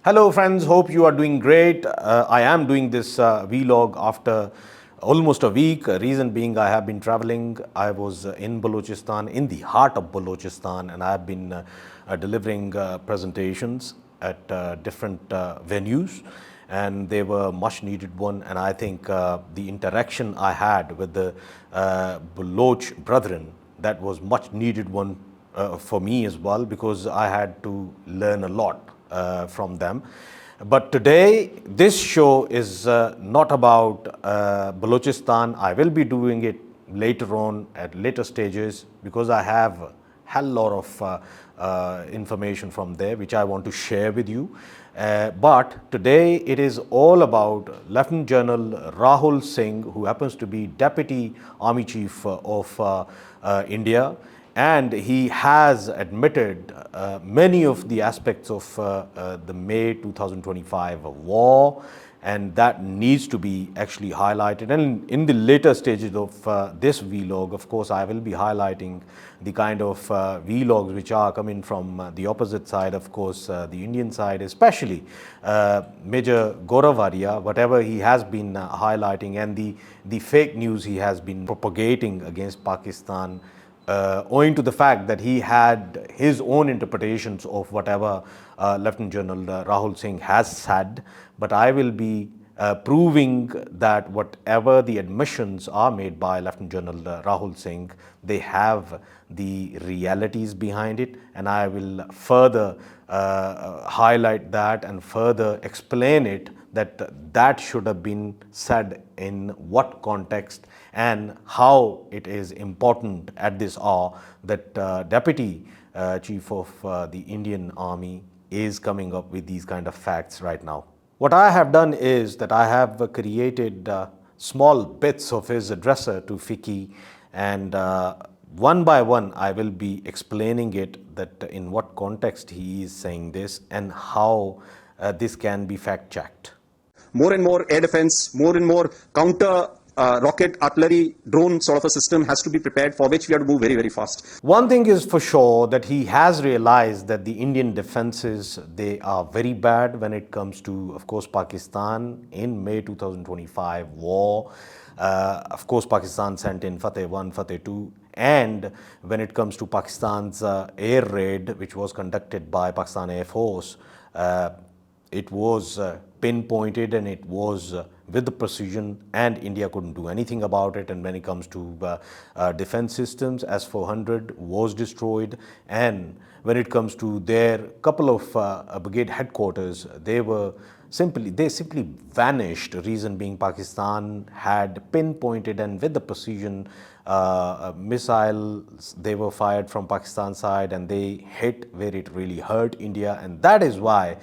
Hello friends, hope you are doing great. I am doing this vlog after almost a week. Reason being, I have been traveling. I was in Balochistan, in the heart of Balochistan, and I have been delivering presentations at different venues, and they were much needed one. And I think the interaction I had with the Baloch brethren, that was much needed one for me as well, because I had to learn a lot from them. But today, this show is not about Balochistan. I will be doing it later on at later stages, because I have a hell lot of information from there which I want to share with you. But today it is all about Lieutenant General Rahul Singh, who happens to be Deputy Army Chief of India. And he has admitted many of the aspects of the May 2025 war, and that needs to be actually highlighted. And in the later stages of this vlog, of course, I will be highlighting the kind of vlogs which are coming from the opposite side, of course, the Indian side, especially Major Gaurav Arya, whatever he has been highlighting, and the fake news he has been propagating against Pakistan, owing to the fact that he had his own interpretations of whatever Lieutenant General Rahul Singh has said. But I will be proving that whatever the admissions are made by Lieutenant General Rahul Singh, they have the realities behind it, and I will further highlight that and further explain it, that should have been said in what context and how it is important at this hour that Deputy Chief of the Indian Army is coming up with these kind of facts right now. What I have done is that I have created small bits of his addresser to FICCI, and one by one I will be explaining it, that in what context he is saying this and how this can be fact-checked. More and more air defense, more and more counter rocket artillery drone sort of a system has to be prepared, for which we have to move very, very fast. One thing is for sure, that he has realized that the Indian defenses, they are very bad when it comes to, of course, Pakistan in May 2025 war. Of course, Pakistan sent in Fateh 1, Fateh 2. And when it comes to Pakistan's air raid, which was conducted by Pakistan Air Force, it was pinpointed, and it was with the precision, and India couldn't do anything about it. And when it comes to defense systems, S-400 was destroyed. And when it comes to their couple of brigade headquarters, they simply vanished. Reason being, Pakistan had pinpointed, and with the precision, missiles, they were fired from Pakistan side, and they hit where it really hurt India. And that is why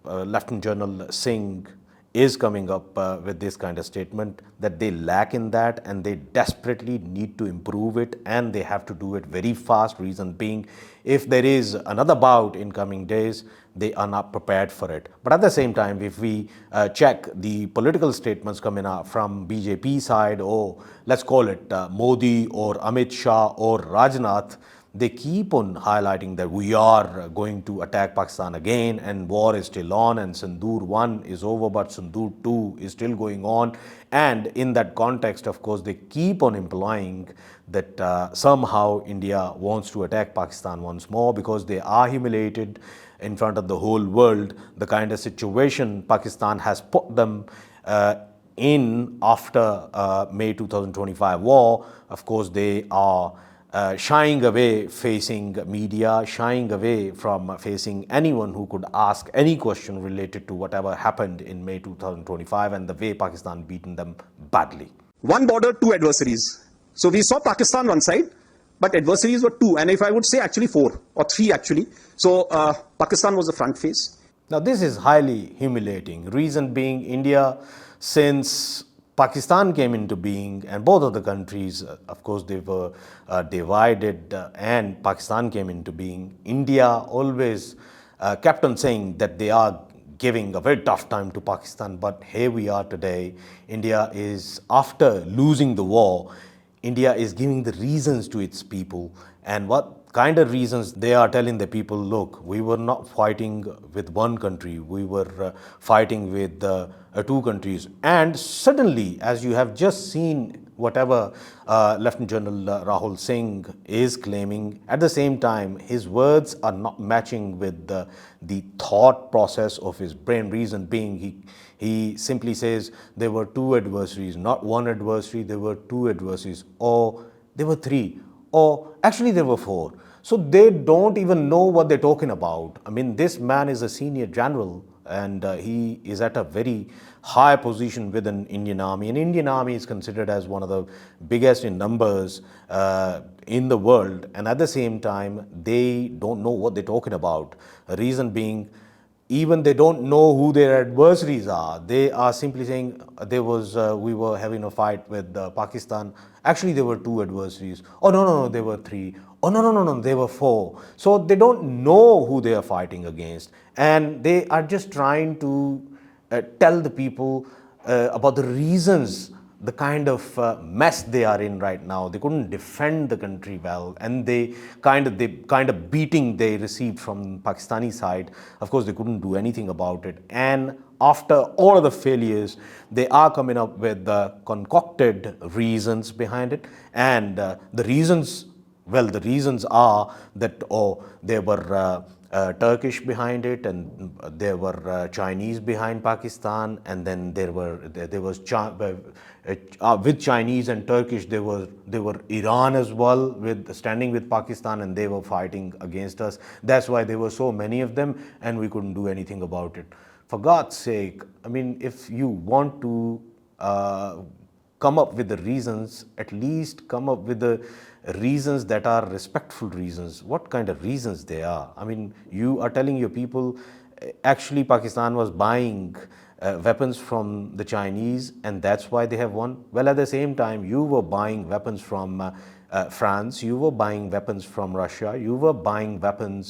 Lieutenant General Singh is coming up with this kind of statement, that they lack in that, and they desperately need to improve it, and they have to do it very fast. Reason being, if there is another bout in coming days, they are not prepared for it. But at the same time, if we check the political statements coming out from BJP side, or let's call it Modi or Amit Shah or Rajnath, they keep on highlighting that we are going to attack Pakistan again, and war is still on, and Sindoor 1 is over, but Sindoor 2 is still going on. And in that context, of course, they keep on implying that somehow India wants to attack Pakistan once more, because they are humiliated in front of the whole world. The kind of situation Pakistan has put them in after May 2025 war, of course, they are shying away facing media, shying away from facing anyone who could ask any question related to whatever happened in May 2025 and the way Pakistan beaten them badly. One border, two adversaries. So we saw Pakistan one side, but adversaries were two, and if I would say actually four or three actually. So Pakistan was the front face. Now this is highly humiliating. Reason being, India, since Pakistan came into being, and both of the countries, of course, they were divided, and Pakistan came into being, India always kept on saying that they are giving a very tough time to Pakistan. But here we are today. India is, after losing the war, India is giving the reasons to its people. And what kind of reasons they are telling the people? Look, we were not fighting with one country, we were fighting with two countries. And suddenly, as you have just seen, whatever Lieutenant General Rahul Singh is claiming, at the same time, his words are not matching with the thought process of his brain. Reason being, he simply says there were two adversaries, not one adversary, there were two adversaries, or there were three, or actually there were four. So they don't even know what they're talking about. I mean, this man is a senior general, and he is at a very high position within Indian Army. And Indian Army is considered as one of the biggest in numbers in the world. And at the same time, they don't know what they're talking about. Reason being, even they don't know who their adversaries are. They are simply saying we were having a fight with Pakistan. Actually, there were two adversaries. Oh, no, there were three. Oh, no, there were four. So they don't know who they are fighting against. And they are just trying to tell the people about the reasons, the kind of mess they are in right now. They couldn't defend the country well, and the kind of beating they received from Pakistani side. Of course, they couldn't do anything about it. And after all of the failures, they are coming up with the concocted reasons behind it. And the reasons are that there were Turkish behind it, and there were Chinese behind Pakistan, and then there was with Chinese and Turkish there were Iran as well, with standing with Pakistan, and they were fighting against us. That's why there were so many of them, and we couldn't do anything about it. For God's sake, I mean, if you want to come up with the reasons, at least come up with the reasons that are respectful reasons. What kind of reasons they are? I mean, you are telling your people, actually Pakistan was buying weapons from the Chinese, and that's why they have won. Well, at the same time, you were buying weapons from France, you were buying weapons from Russia, you were buying weapon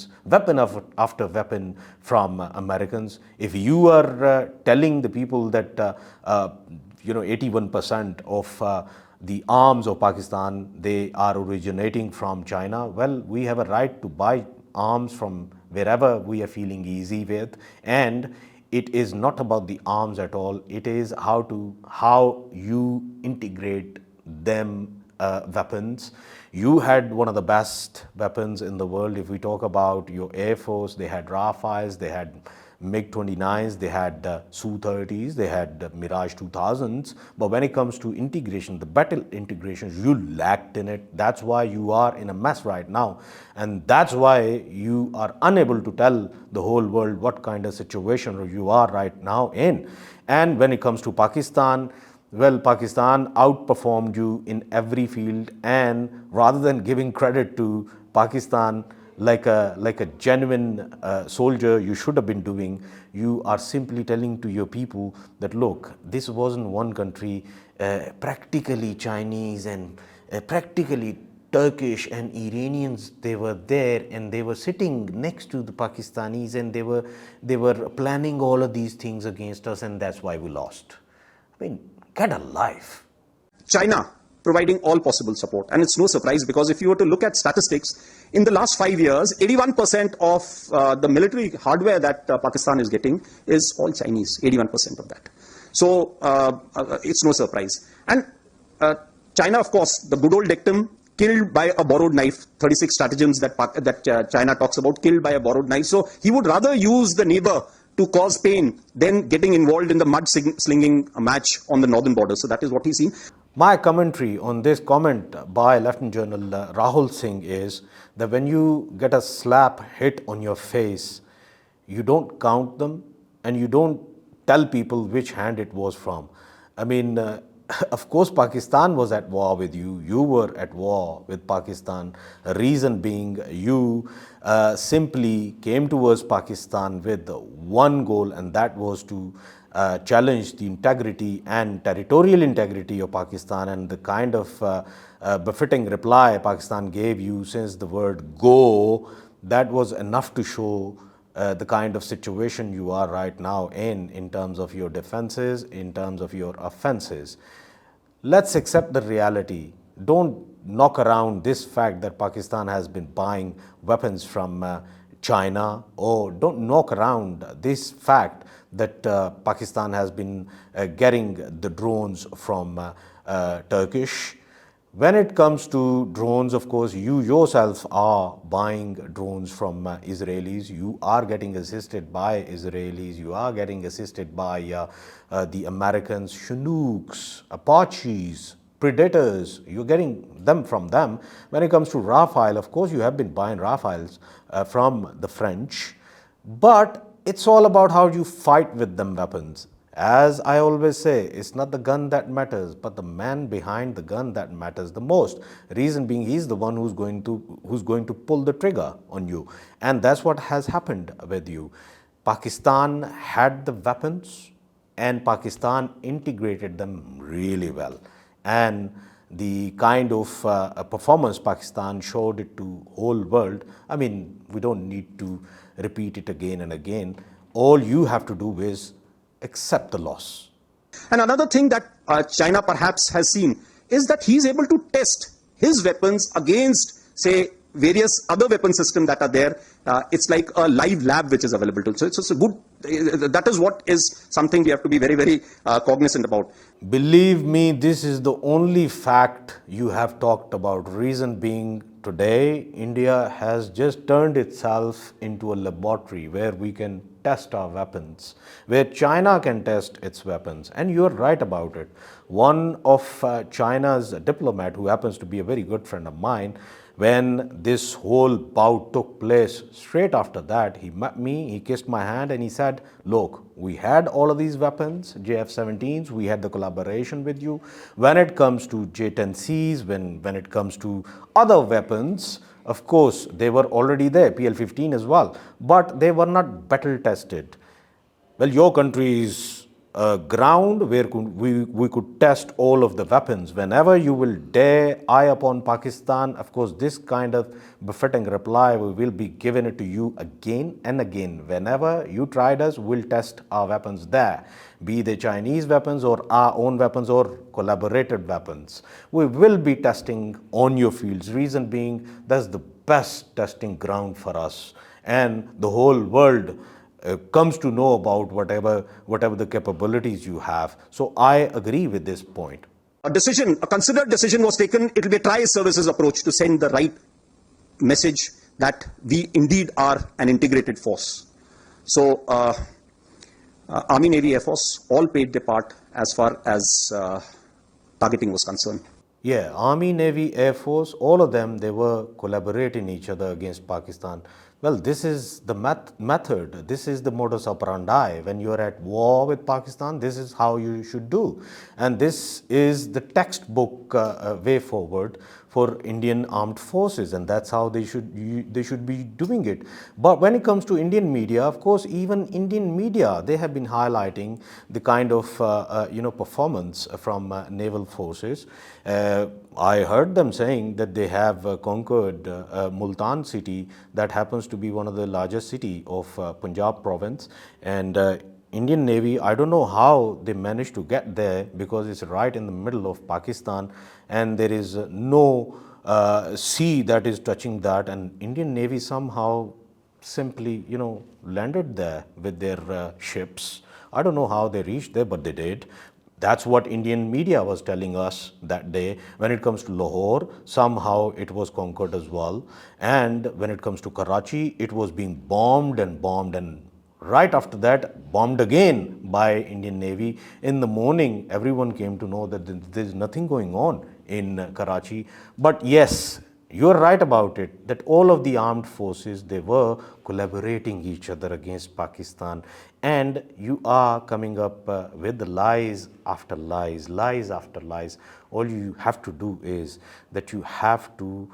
after weapon from Americans. If you are telling the people that 81% of the arms of Pakistan, they are originating from China, well, we have a right to buy arms from wherever we are feeling easy with. And it is not about the arms at all. It is how you integrate them weapons. You had one of the best weapons in the world. If we talk about your Air Force, they had Rafales, they had MiG-29s, they had Su-30s, they had Mirage 2000s. But when it comes to integration, the battle integrations, you lacked in it. That's why you are in a mess right now. And that's why you are unable to tell the whole world what kind of situation you are right now in. And when it comes to Pakistan, well, Pakistan outperformed you in every field, and rather than giving credit to Pakistan like a genuine soldier you should have been doing, you are simply telling to your people that, look, this wasn't one country. Practically Chinese and practically Turkish and Iranians, they were there, and they were sitting next to the Pakistanis, and they were planning all of these things against us, and that's why we lost. I mean, get a life. China providing all possible support. And it's no surprise, because if you were to look at statistics, in the last 5 years, 81% of the military hardware that Pakistan is getting is all Chinese, 81% of that. So it's no surprise. And China, of course, the good old dictum, killed by a borrowed knife, 36 stratagems that China talks about, killed by a borrowed knife. So he would rather use the neighbor to cause pain than getting involved in the mud-slinging match on the northern border. So that is what he's seen. My commentary on this comment by Lieutenant General Rahul Singh is that when you get a slap hit on your face, you don't count them, and you don't tell people which hand it was from. I mean, of course, Pakistan was at war with you. You were at war with Pakistan. Reason being, you simply came towards Pakistan with one goal, and that was to challenge the integrity and territorial integrity of Pakistan. And the kind of befitting reply Pakistan gave you, since the word go, that was enough to show the kind of situation you are right now in terms of your defenses, in terms of your offenses. Let's accept the reality. Don't knock around this fact that Pakistan has been buying weapons from China, or don't knock around this fact that Pakistan has been getting the drones from Turkish. When it comes to drones, of course, you yourself are buying drones from Israelis. You are getting assisted by Israelis. You are getting assisted by the Americans, Chinooks, Apaches, Predators. You're getting them from them. When it comes to Rafale, of course, you have been buying Rafales from the French. But it's all about how you fight with them weapons. As I always say, it's not the gun that matters, but the man behind the gun that matters the most. Reason being, he's the one who's going to pull the trigger on you, and that's what has happened with you. Pakistan had the weapons, and Pakistan integrated them really well, and the kind of performance Pakistan showed it to whole world. I mean, we don't need to repeat it again and again. All you have to do is accept the loss. And another thing that China perhaps has seen is that he's able to test his weapons against, say, various other weapon systems that are there. It's like a live lab which is available to. So it's a good. That is what is something we have to be very, very cognizant about. Believe me, this is the only fact you have talked about. Reason being, today India has just turned itself into a laboratory where we can test our weapons, where China can test its weapons. And you're right about it. One of China's diplomat, who happens to be a very good friend of mine, when this whole bout took place, straight after that, he met me, he kissed my hand, and he said, look, we had all of these weapons, JF-17s, we had the collaboration with you. When it comes to J-10Cs, when it comes to other weapons, of course, they were already there, PL-15 as well, but they were not battle tested. Well, your country is ground where we could test all of the weapons. Whenever you will dare eye upon Pakistan, of course, this kind of befitting reply will be given it to you again and again. Whenever you tried us, we'll test our weapons there, be they Chinese weapons or our own weapons or collaborated weapons. We will be testing on your fields. Reason being, that's the best testing ground for us, and the whole world comes to know about whatever the capabilities you have. So I agree with this point. A considered decision was taken. It will be a tri-services approach to send the right message that we indeed are an integrated force. So Army, Navy, Air Force all played their part as far as targeting was concerned. Yeah, Army, Navy, Air Force, all of them, they were collaborating each other against Pakistan. Well, this is the method, this is the modus operandi. When you are at war with Pakistan, this is how you should do. And this is the textbook way forward for Indian armed forces, and that's how they should be doing it. But when it comes to Indian media, of course, even Indian media, they have been highlighting the kind of performance from naval forces. I heard them saying that they have conquered Multan city, that happens to be one of the largest city of Punjab province, and Indian Navy, I don't know how they managed to get there, because it's right in the middle of Pakistan and there is no sea that is touching that, and Indian Navy somehow simply, landed there with their ships. I don't know how they reached there, but they did. That's what Indian media was telling us that day. When it comes to Lahore, somehow it was conquered as well. And when it comes to Karachi, it was being bombed, and right after that, bombed again by Indian Navy. In the morning, everyone came to know that there's nothing going on in Karachi. But yes, you're right about it, that all of the armed forces, they were collaborating each other against Pakistan. And you are coming up with the lies after lies, lies after lies. All you have to do is that you have to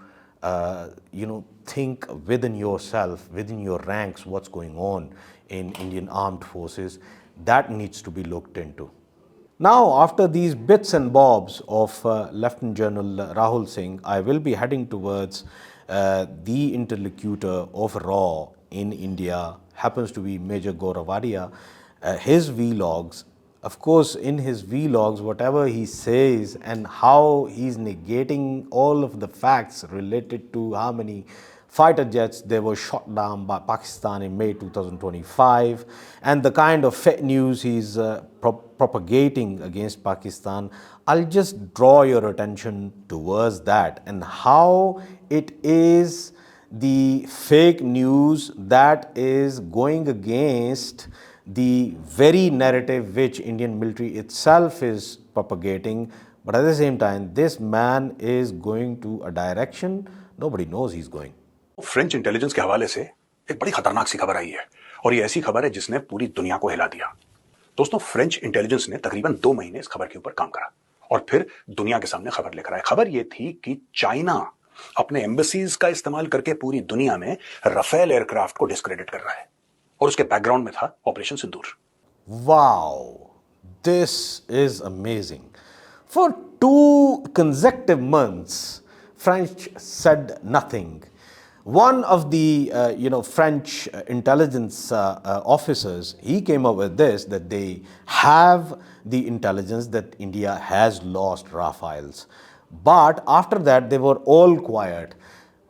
think within yourself, within your ranks, what's going on in Indian armed forces. That needs to be looked into. Now, after these bits and bobs of Lieutenant General Rahul Singh, I will be heading towards the interlocutor of RAW in India, happens to be Major Gaurav Arya, his vlogs, of course, in his vlogs, whatever he says and how he's negating all of the facts related to how many fighter jets they were shot down by Pakistan in May 2025, and the kind of fake news he's propagating against Pakistan, I'll just draw your attention towards that and how it is the fake news that is going against the very narrative which Indian military itself is propagating. But at the same time, this man is going to a direction nobody knows he's going. French intelligence के हवाले से एक बड़ी खतरनाक सी खबर आई है और ये ऐसी खबर है जिसने पूरी दुनिया को हिला दिया। दोस्तों, फ्रेंच इंटेलिजेंस ने तकरीबन 2 महीने इस खबर के ऊपर काम करा और फिर दुनिया के सामने खबर लेकर आए। खबर ये थी कि चाइना अपने एम्बेसीज का इस्तेमाल करके पूरी दुनिया में राफेल एयरक्राफ्ट को डिस्क्रेडिट कर रहा है और उसके बैकग्राउंड में था operation Sindoor. Wow, this is amazing. For 2 consecutive months, French said nothing. One of the French intelligence officers, he came up with this, that they have the intelligence that India has lost Rafales. But after that, they were all quiet.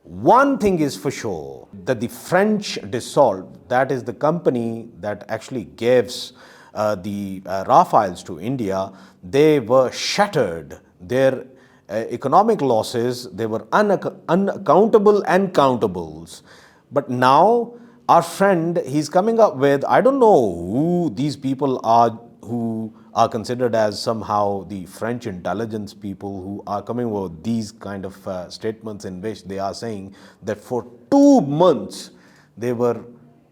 One thing is for sure, that the French Dassault, that is the company that actually gives the Rafales to India, they were shattered. Their economic losses, they were unaccountable and countables. But now our friend, he's coming up with, I don't know who these people are who are considered as somehow the French intelligence people, who are coming with these kind of statements in which they are saying that for 2 months they were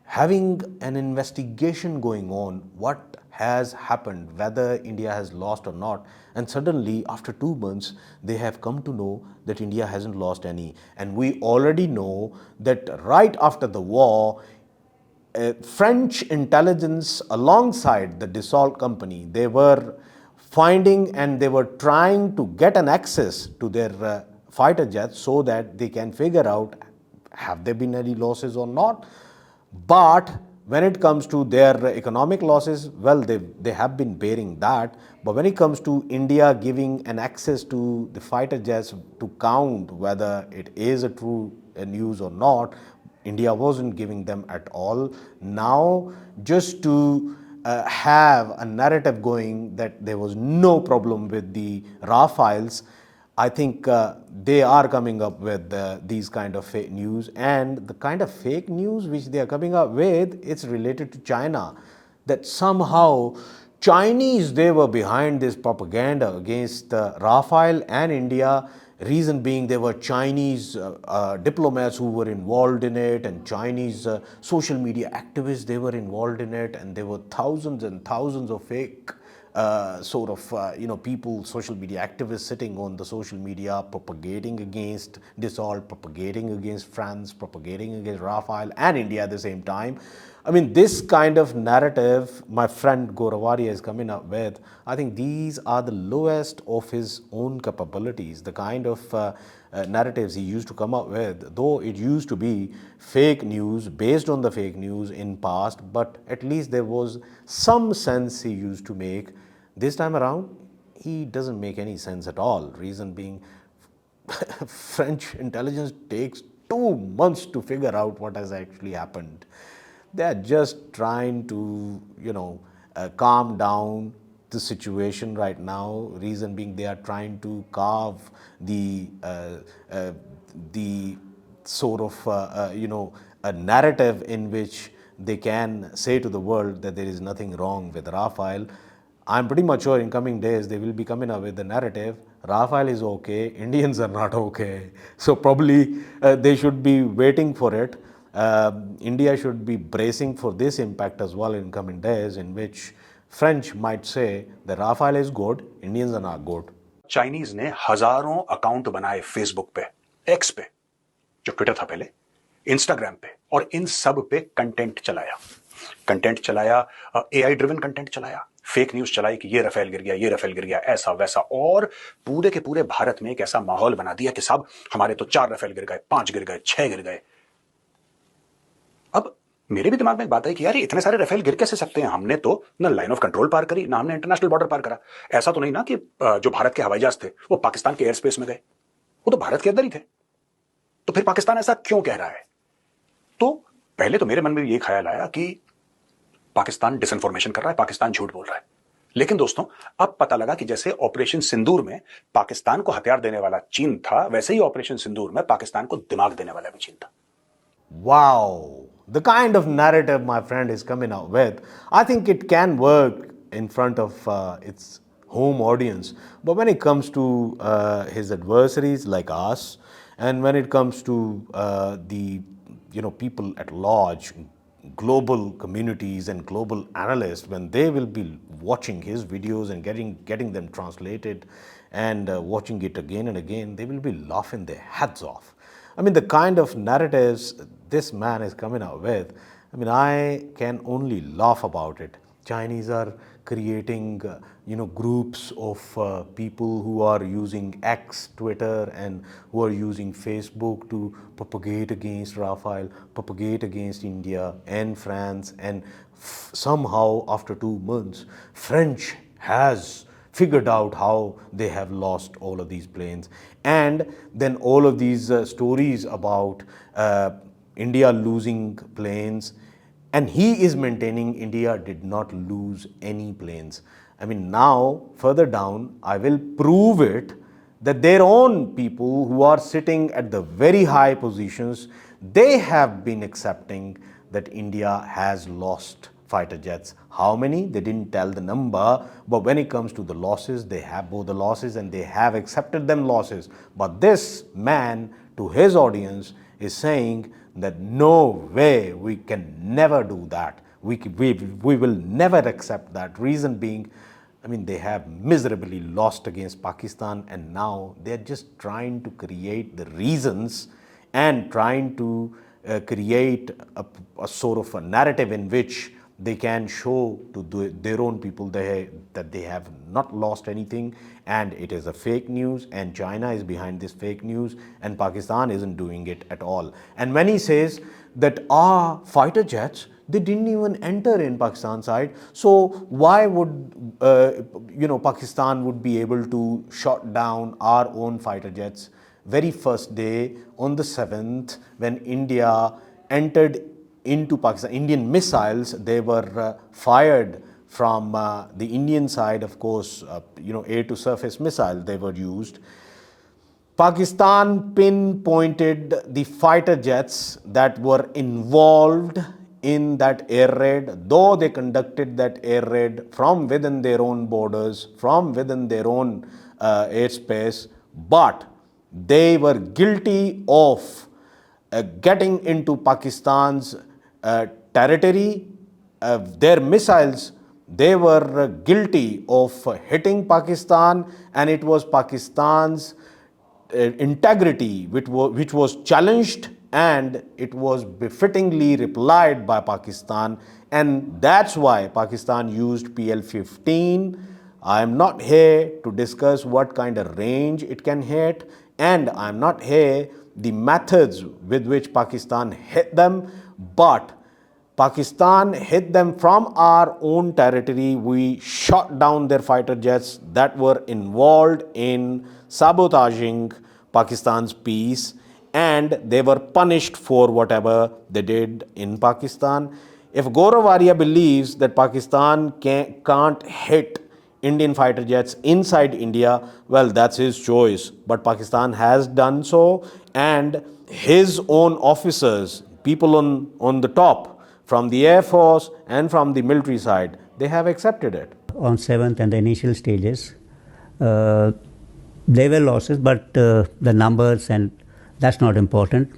having an investigation going on, what has happened, whether India has lost or not. And suddenly, after 2 months, they have come to know that India hasn't lost any. And we already know that right after the war, French intelligence alongside the Dassault company, they were finding and they were trying to get an access to their fighter jets so that they can figure out have there been any losses or not. But when it comes to their economic losses, well, they have been bearing that. But when it comes to India giving an access to the fighter jets to count whether it is a true news or not, India wasn't giving them at all. Now, just to have a narrative going that there was no problem with the Rafales, I think they are coming up with these kind of fake news, and the kind of fake news which they are coming up with, it's related to China, that somehow Chinese, they were behind this propaganda against Rafale and India. Reason being, there were Chinese diplomats who were involved in it, and Chinese social media activists, they were involved in it, and there were thousands and thousands of fake people, social media activists sitting on the social media propagating against Dassault, propagating against France, propagating against Rafale and India at the same time. I mean, this kind of narrative my friend Gaurav Arya is coming up with, I think these are the lowest of his own capabilities. The kind of narratives he used to come up with, though it used to be fake news, based on the fake news in past, but at least there was some sense he used to make. This time around, he doesn't make any sense at all. Reason being, French intelligence takes 2 months to figure out what has actually happened. They are just trying to, calm down the situation right now. Reason being, they are trying to carve the sort of, a narrative in which they can say to the world that there is nothing wrong with Rafale. I'm pretty much sure in coming days they will be coming up with the narrative, Rafale is okay, Indians are not okay. So probably they should be waiting for it. India should be bracing for this impact as well in coming days, in which French might say that Rafale is good, Indians are not good. Chinese ने हजारों account बनाए Facebook पे, x पे, जो Twitter था पहले, Instagram पे, और इन सब पे कंटेंट चलाया, एआई ड्रिवन कंटेंट चलाया, फेक न्यूज चलाई कि ये राफेल गिर गया, ऐसा वैसा, और पूरे के पूरे भारत में एक ऐसा माहौल बना दिया कि साहब हमारे तो 4 राफेल गिर गए, 5 गिर गए, 6 गिर गए। अब मेरे भी दिमाग में एक बात है कि यार ये इतने सारे राफेल गिर कैसे सकते हैं, हमने तो ना लाइन ऑफ कंट्रोल पार करी ना हमने इंटरनेशनल बॉर्डर पार करा। ऐसा तो नहीं ना कि जो भारत के हवाई जहाज थे वो पाकिस्तान के एयर स्पेस में गए, वो तो भारत के अंदर ही थे। तो फिर पाकिस्तान ऐसा क्यों कह रहा है? तो पहले तो मेरे मन में ये ख्याल आया कि पाकिस्तान डिसइंफॉर्मेशन कर रहा है, पाकिस्तान झूठ बोल रहा है। लेकिन दोस्तों अब पता लगा कि जैसे ऑपरेशन सिंदूर में पाकिस्तान को हथियार देने वाला चीन था, वैसे ही ऑपरेशन सिंदूर में पाकिस्तान को दिमाग देने वाला भी चीन था। Wow, the kind of narrative my friend is coming out with, I think it can work in front of its home audience. But when it comes to his adversaries like us, and when it comes to the people at large, global communities and global analysts, when they will be watching his videos and getting them translated and watching it again and again, they will be laughing their heads off. I mean, the kind of narratives this man is coming out with, I mean, I can only laugh about it. Chinese are creating, groups of people who are using X, Twitter, and who are using Facebook to propagate against Rafale, propagate against India and France, and somehow after 2 months, French has figured out how they have lost all of these planes. And then all of these stories about India losing planes, and he is maintaining India did not lose any planes. I mean, now further down, I will prove it that their own people who are sitting at the very high positions, they have been accepting that India has lost fighter jets. How many? They didn't tell the number, but when it comes to the losses, they have both the losses and they have accepted them losses. But this man, to his audience, is saying that no way, we can never do that. We will never accept that. Reason being, I mean, they have miserably lost against Pakistan, and now they're just trying to create the reasons and trying to create a sort of a narrative in which they can show to their own people that they have not lost anything, and it is a fake news, and China is behind this fake news, and Pakistan isn't doing it at all. And when he says that our fighter jets, they didn't even enter in Pakistan side, so why would Pakistan would be able to shot down our own fighter jets very first day on the 7th when India entered into Pakistan? Indian missiles, they were fired from the Indian side, of course, air to surface missile they were used. Pakistan pinpointed the fighter jets that were involved in that air raid, though they conducted that air raid from within their own borders, from within their own airspace, but they were guilty of getting into Pakistan's territory. Their missiles, they were guilty of hitting Pakistan, and it was Pakistan's integrity which was challenged, and it was befittingly replied by Pakistan, and that's why Pakistan used PL-15. I am not here to discuss what kind of range it can hit, and I am not here the methods with which Pakistan hit them, but Pakistan hit them from our own territory. We shot down their fighter jets that were involved in sabotaging Pakistan's peace, and they were punished for whatever they did in Pakistan. If Gaurav Arya believes that Pakistan can't hit Indian fighter jets inside India, well, that's his choice. But Pakistan has done so, and his own officers, people on the top, from the Air Force and from the military side, they have accepted it. On 7th and the initial stages, there were losses, but the numbers, and that's not important.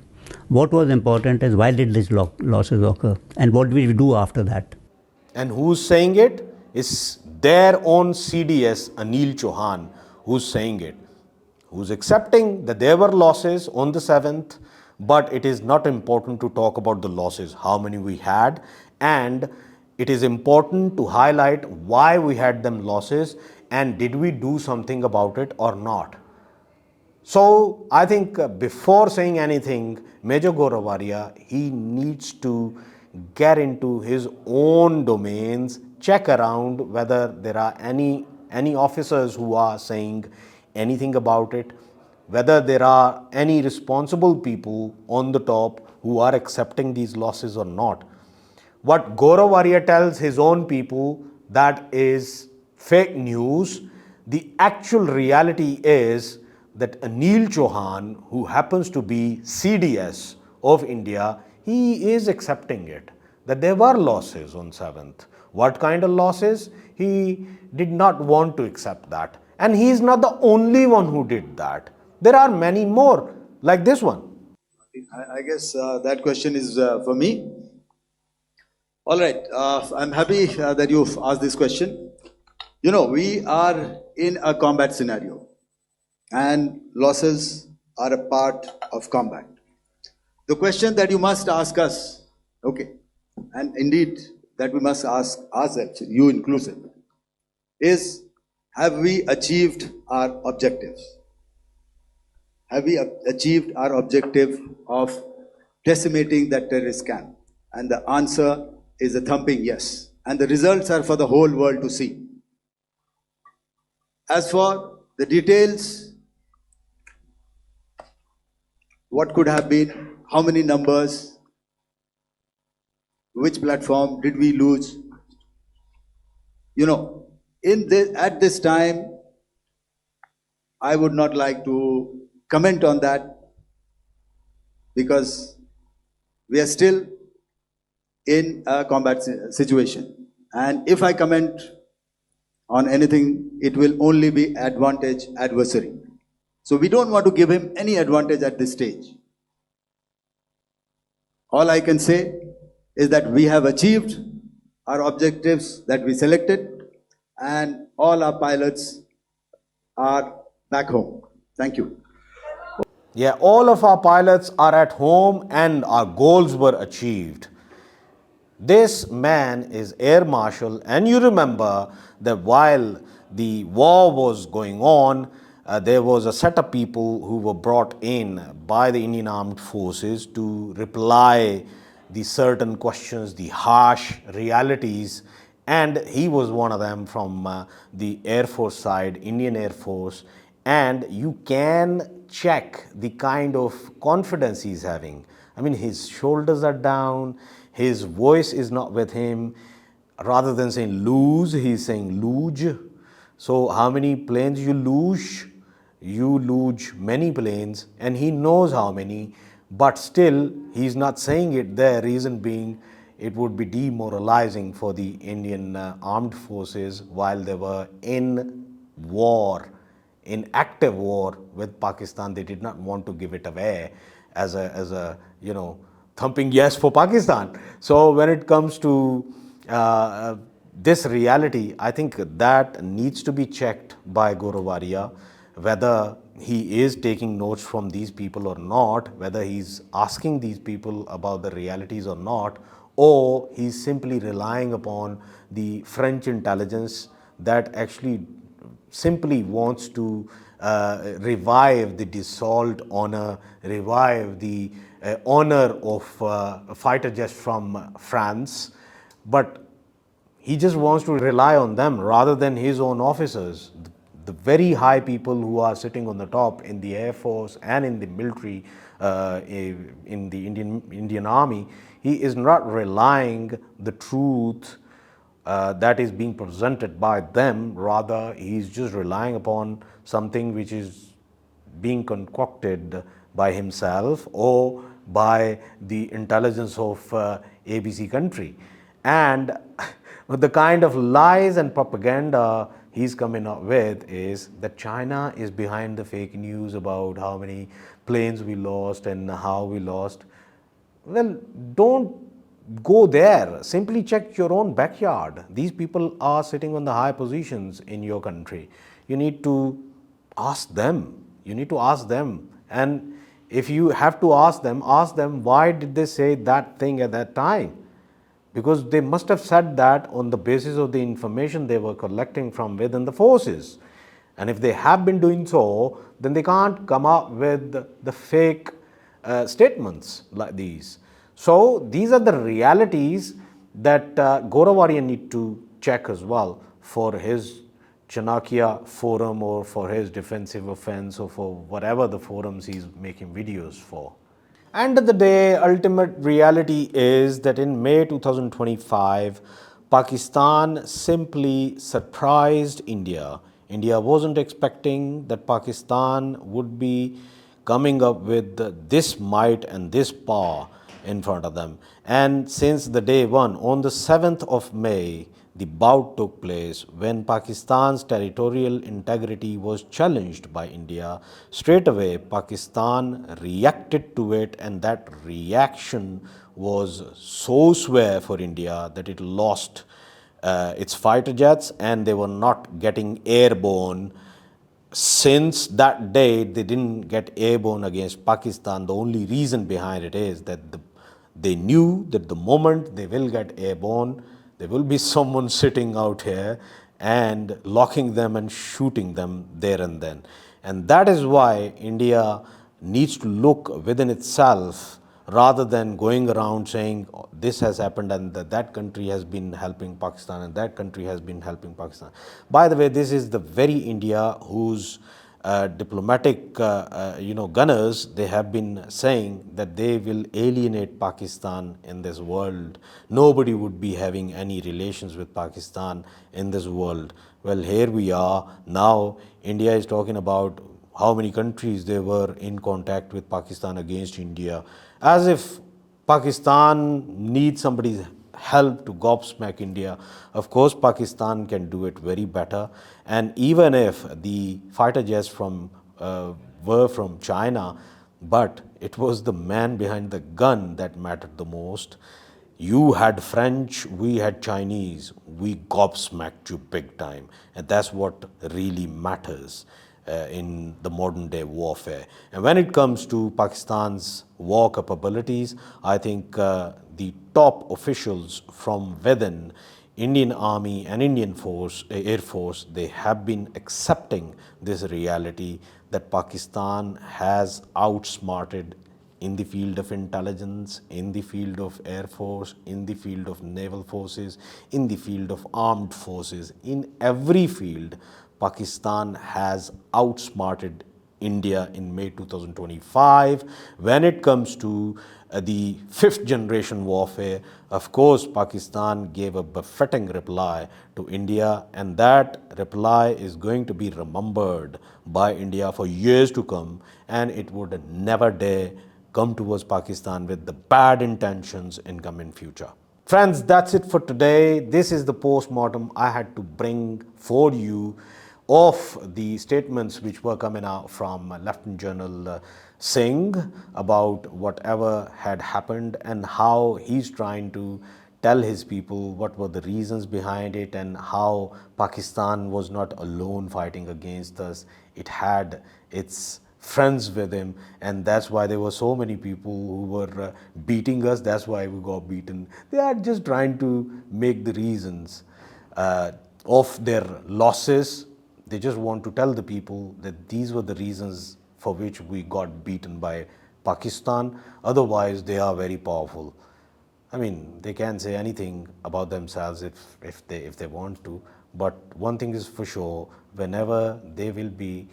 What was important is why did these losses occur, and what did we do after that? And who's saying it? It's their own CDS, Anil Chauhan, who's saying it, who's accepting that there were losses on the 7th, but it is not important to talk about the losses, how many we had, and it is important to highlight why we had them losses and did we do something about it or not. So I think before saying anything, Major Gaurav Arya, he needs to get into his own domains, check around whether there are any officers who are saying anything about it, whether there are any responsible people on the top who are accepting these losses or not. What Gaurav Arya tells his own people, that is fake news. The actual reality is that Anil Chauhan, who happens to be CDS of India, he is accepting it, that there were losses on 7th. What kind of losses? He did not want to accept that. And he is not the only one who did that. There are many more, like this one. I guess that question is for me. All right, I'm happy that you've asked this question. You know, we are in a combat scenario, and losses are a part of combat. The question that you must ask us, okay, and indeed that we must ask ourselves, you inclusive, is have we achieved our objectives? Have we achieved our objective of decimating that terrorist camp? And the answer is a thumping yes. And the results are for the whole world to see. As for the details, what could have been, how many numbers, which platform did we lose? You know, at this time, I would not like to comment on that because we are still in a combat situation. And if I comment on anything, it will only be adversary. So we don't want to give him any advantage at this stage. All I can say is that we have achieved our objectives that we selected, and all our pilots are back home. Thank you. Yeah, all of our pilots are at home and our goals were achieved. This man is Air Marshal, and you remember that while the war was going on, there was a set of people who were brought in by the Indian Armed Forces to reply the certain questions, the harsh realities, and he was one of them from the Air Force side, Indian Air Force, and you can check the kind of confidence he's having. I mean, his shoulders are down, his voice is not with him. Rather than saying lose, he's saying luge. So how many planes you luge? You luge many planes, and he knows how many, but still he's not saying it there, reason being it would be demoralizing for the Indian armed forces while they were in war, in active war with Pakistan. They did not want to give it away as a thumping yes for Pakistan. So when it comes to this reality, I think that needs to be checked by Gaurav Arya, whether he is taking notes from these people or not, whether he's asking these people about the realities or not, or he's simply relying upon the French intelligence that actually simply wants to revive the Dassault honor, revive the honor of fighter jets from France, but he just wants to rely on them rather than his own officers, the very high people who are sitting on the top in the Air Force and in the military, in the Indian Army. He is not relying the truth that is being presented by them. Rather, he is just relying upon something which is being concocted by himself or by the intelligence of ABC country. And the kind of lies and propaganda he's coming up with is that China is behind the fake news about how many planes we lost and how we lost. Well, don't go there. Simply check your own backyard. These people are sitting on the high positions in your country. You need to ask them. You need to ask them. And if you have to ask them why did they say that thing at that time? Because they must have said that on the basis of the information they were collecting from within the forces. And if they have been doing so, then they can't come up with the fake statements like these. So these are the realities that Gaurav Arya need to check as well for his Chanakya forum or for his defensive offense or for whatever the forums he's making videos for. End of the day, ultimate reality is that in May 2025, Pakistan simply surprised India. India wasn't expecting that Pakistan would be coming up with this might and this power in front of them. And since the day one, on the 7th of May, the bout took place when Pakistan's territorial integrity was challenged by India. Straight away, Pakistan reacted to it, and that reaction was so severe for India that it lost its fighter jets and they were not getting airborne. Since that day, they didn't get airborne against Pakistan. The only reason behind it is that they knew that the moment they will get airborne, there will be someone sitting out here and locking them and shooting them there and then. And that is why India needs to look within itself rather than going around saying this has happened and that country has been helping Pakistan and that country has been helping Pakistan. By the way, this is the very India whose diplomatic gunners, they have been saying that they will alienate Pakistan in this world. Nobody would be having any relations with Pakistan in this world. Well, here we are now. India is talking about how many countries they were in contact with Pakistan against India, as if Pakistan needs somebody's help to gobsmack India. Of course, Pakistan can do it very better. And even if the fighter jets were from China, but it was the man behind the gun that mattered the most. You had French, we had Chinese. We gobsmacked you big time. And that's what really matters in the modern day warfare. And when it comes to Pakistan's war capabilities, I think the top officials from within Indian Army and Indian Air Force, they have been accepting this reality that Pakistan has outsmarted in the field of intelligence, in the field of Air Force, in the field of naval forces, in the field of armed forces. In every field, Pakistan has outsmarted India in May 2025. When it comes to the fifth generation warfare, of course, Pakistan gave a befitting reply to India, and that reply is going to be remembered by India for years to come, and it would never dare come towards Pakistan with the bad intentions in coming future. Friends, that's it for today. This is the post-mortem I had to bring for you of the statements which were coming out from Lieutenant General Singh about whatever had happened and how he's trying to tell his people what were the reasons behind it and how Pakistan was not alone fighting against us. It had its friends with him, and that's why there were so many people who were beating us. That's why we got beaten. They are just trying to make the reasons of their losses. They just want to tell the people that these were the reasons for which we got beaten by Pakistan. Otherwise, they are very powerful. I mean, they can say anything about themselves if they want to. But one thing is for sure, whenever they will be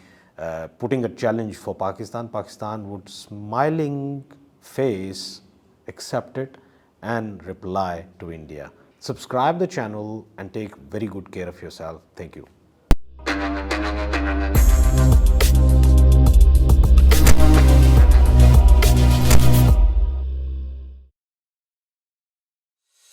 putting a challenge for Pakistan, Pakistan would smiling face accept it and reply to India. Subscribe the channel and take very good care of yourself. Thank you.